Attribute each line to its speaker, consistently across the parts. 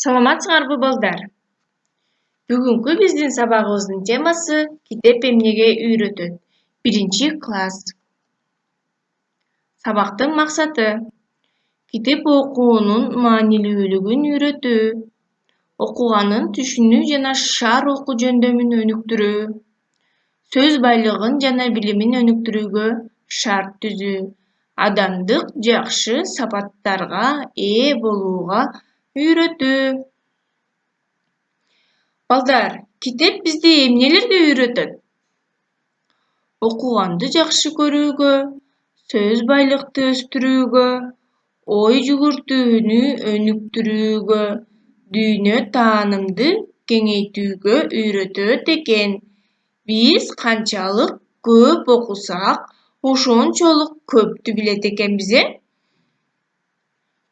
Speaker 1: Саламатсыңарбы балдар? Бүгүнкү биздин сабагыбыздын темасы китеп эмнеге үйрөтөт? 1-класс. Сабактын максаты: китеп окуунун маанилүүлүгүн үйрөтүү, окуганын түшүнүү жана шаар окуу жөндөмүн өнүктүрүү, сөз байлыгын жана билимин өнүктүрүүгө шарт түзүү, адамдык жакшы сапаттарга ээ болууга үйрөтүү. Балдар, китеп бизди эмнелерге үйрөтөт? Окуганды жакшы көрүүгө, сөз байлыкты өстүрүүгө, ой жүгүртүүнү өнүктүрүүгө, дүйнө таанымды кеңейтүүгө үйрөтөт экен. Биз канчалык көп окусак, ошончолук көптү билет экенбиз, э?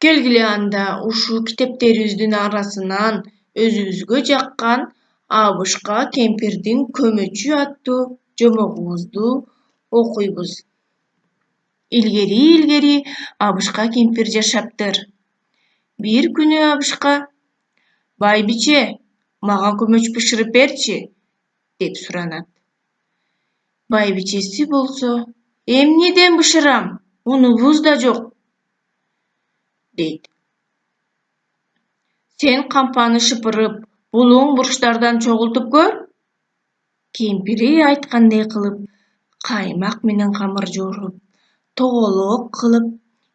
Speaker 1: Келгиле анда ушул китептерибиздин арасынан өзүбүзгө жаккан Абышка кемпирдин көмөчү аттуу жомогубузду окуйбуз. Илгери Абышка кемпир жашаптыр. Бир күнү Абышка: «Байбиче, мага көмөч бышырып берчи», деп суранат. Байбичеси болсо: «Эмнеден бышырам? Унубуз да жок», дейт. «Сен кампаны шыпырып, булуң бурчтардан чогултуп көр». Кемпири айткандай кылып, каймак менен камыр жууруп, тоголок кылып,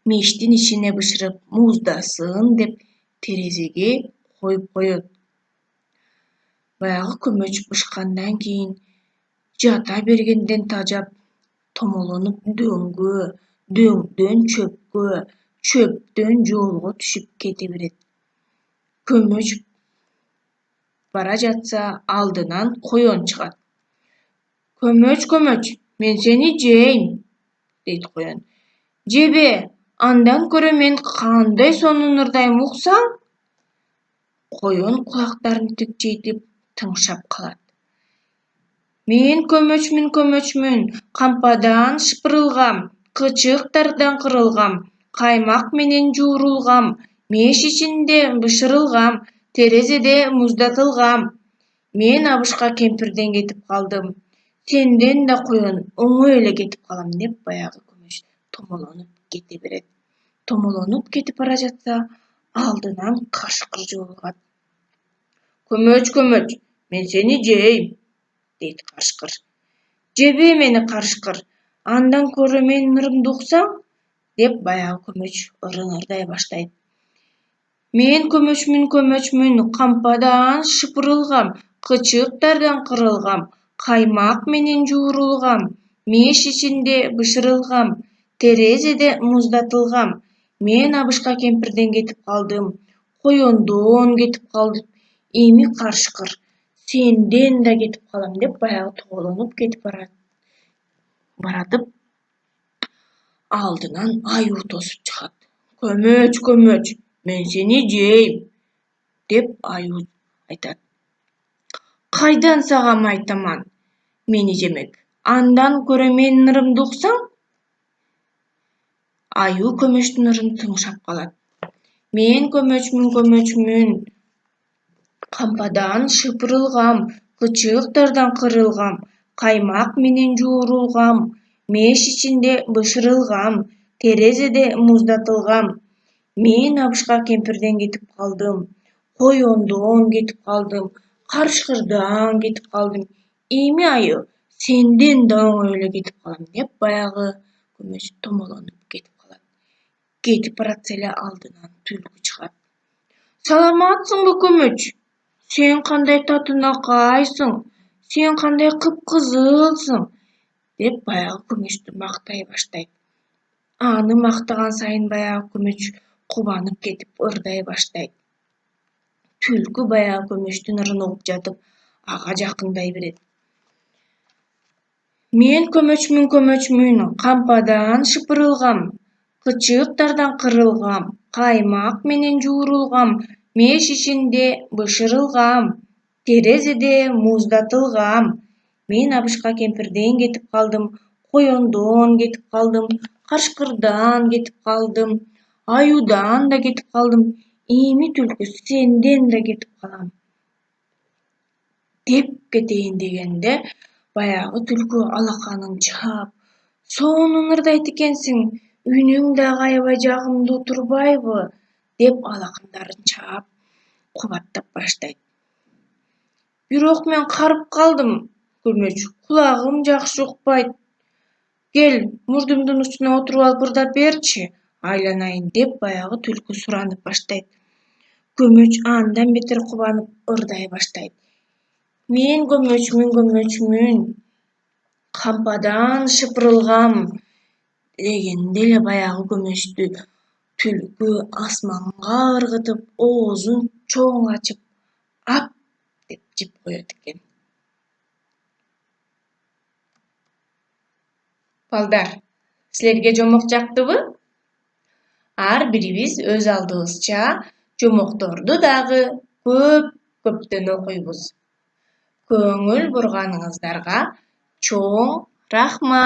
Speaker 1: мештин ичине бышырып муздасын деп терезеге коюп коет. Баягы көмөч бышкандан кийин жата бергенден тажап, томолонуп дөңгө, дөңдөн чөпкө, чөптөн жолго түшүп кете берет. Көмөч бара жатса, алдынан коен чыгат. «Көмөч, мен сени жейм», дейт коен. «Жебе, андан көрө мен кандай сонун ырдайм уксаң?» Коен кулактарын тикчейтип тыңшап калат. «Мен көмөчмүн, кампадан шыпырылгам, кычыктардан кырылгам, каймак менен жуурулгам, меш ичинде бышырылгам, терезеде муздатылгам. Мен Абышка кемпирден кетип калдым. Сенден да коен оңой эле кетип калам», деп баягы көмөч томолонуп кете берет. Томолонуп кетип бара жатса, алдынан кашкыр жолугат. «Көмөч, мен сени жейм», дейт кашкыр. «Жебе мени, кашкыр, андан көрө менин ырымды уксаң», деп баягы көмөч ырыңырдай баштайт. «Мен көмөчмүн, кампадан шыпырылгам, кычыктардан кырылгам, каймак менен жуурулгам, меш ичинде бышырылгам, терезеде муздатылгам. Мен Абышка кемпирден кетип калдым, коендон кетип калдым. Эми кашкыр, сенден да кетип калам», деп баягы тоголонуп кетип баратып, алдынан аюу тосуп чыгат. «Көмөч, мен сени жейм», деп аюу айтат. «Кайдан сага айтаман мени жемек? Андан көрө менин ырымды уксаң?» Аюу көмөчтүн ырын тыңшап калат. «Мен көмөчмүн, кампадан шыпырылгам, кычыктардан кырылгам, каймак менен жуурулгам, меш ичинде бышырылгам, терезеде муздатылгам. Мен Абышка кемпирден кетип калдым, коендон кетип калдым, карышкырдан кетип калдым. Эми аюу, сенден да оңой эле кетип калам», деп баягы көмөч томолонуп кетип калат. Кетип баратса эле алдынан түлкү чыгат. «Саламатсыңбы, көмөч? Сен кандай татынакайсың, сен кандай кыпкызылсың», деп баягы көмөчтү мактай баштайт. Аны мактаган сайын баягы көмөч кубанып кетип ырдай баштайт. Түлкү баягы көмөчтүн ырын угуп жатып, ага жакындай берет. «Мен көмөчмүн, кампадан шыпырылгам, кычыктардан кырылгам, каймак менен жуурулгам, меш ичинде бышырылгам, терезеде муздатылгам. Мен Абышка кемпирден кетип калдым, коендон кетип калдым, карышкырдан кетип калдым, аюудан да кетип калдым. "Ими түлkü senden de ketip galam" dep keteýin degende bayagy түлkü alakanyn çap "Sonun yrdaýt ekensiň, üniň-de gaýbajagymda oturbaýby" dep alakandaryny çap kubatlap başlaýt. "Birok men karyp kaldym, Gömeç, kulagym jakşy ukpaýt. Gel, murdumdun uçuna oturup alyp ırdap berçi, aýlanaýyn" dep bayagy түлkü suranyp başlaýt. Gömeç andan beter kubanyp yrdaý başlaýt. "Men gömeçmün, kampadan şypyrylgam" degende bayagy gömeçdi түлkü asmanga yrgytyp, owuzun çoň açyp "Ap" dep jyp goýat eken. Baldar, sizlerge jomok jakdyby? Ar birimiz öz aldybızça jomoktordu dagы köpden okuýbuz. Köňül burganyňyzlarga çoň rahmat.